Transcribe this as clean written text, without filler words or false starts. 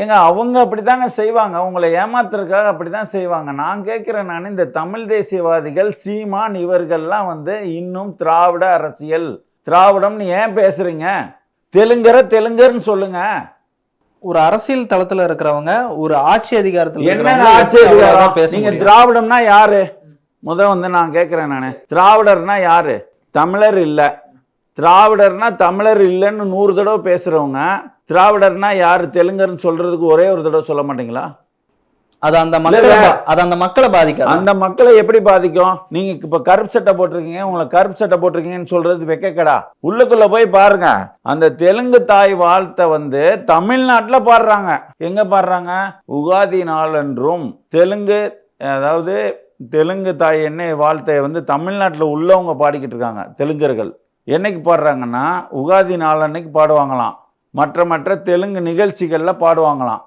ஏங்க அவங்க அப்படித்தாங்க செய்வாங்க. உங்கள ஏமாத்துறதுக்காக அப்படிதான் செய்வாங்க. நான் கேட்கிறேன் இந்த தமிழ் தேசியவாதிகள், சீமான் இவர்கள்லாம் இன்னும் திராவிட அரசியல், திராவிடம்னு ஏன் பேசுறீங்க? தெலுங்கர்ன்னு சொல்லுங்க. ஒரு அரசியல் தளத்துல இருக்கிறவங்க ஒரு ஆட்சி அதிகாரத்துல என்னங்க ஆட்சி அதிகாரம்? நீங்க திராவிடம்னா யாரு? நான் கேட்கிறேன் திராவிடர்னா யாரு? தமிழர் இல்ல. திராவிடர்னா தமிழர் இல்லைன்னு 100 தடவை பேசுறவங்க, திராவிடர்னா யாரு தெலுங்கர்னு சொல்றதுக்கு ஒரே ஒரு தடவை சொல்ல மாட்டீங்களா? அது அந்த மக்களை பாதிக்காது. அந்த மக்களை எப்படி பாதிக்கும்? நீங்க இப்ப கருப்பு சட்டை போட்டிருக்கீங்க, உங்களை கருப்பு சட்டை போட்டிருக்கீங்கன்னு சொல்றது வெக்கக்கடா. உள்ளுக்குள்ள போய் பாருங்க. அந்த தெலுங்கு தாய் வாழ்த்தை தமிழ்நாட்டுல பாடுறாங்க. எங்க பாடுறாங்க? உகாதி நாளன்றும் தெலுங்கு, அதாவது தெலுங்கு தாய் என்ன வாழ்த்தை தமிழ்நாட்டுல உள்ளவங்க பாடிக்கிட்டு இருக்காங்க. தெலுங்கர்கள் என்னைக்கு பாடுறாங்கன்னா உகாதி நாள் அன்னைக்கு பாடுவாங்களாம். மற்ற தெலுங்கு நிகழ்ச்சிகள்ல பாடுவாங்களாம்.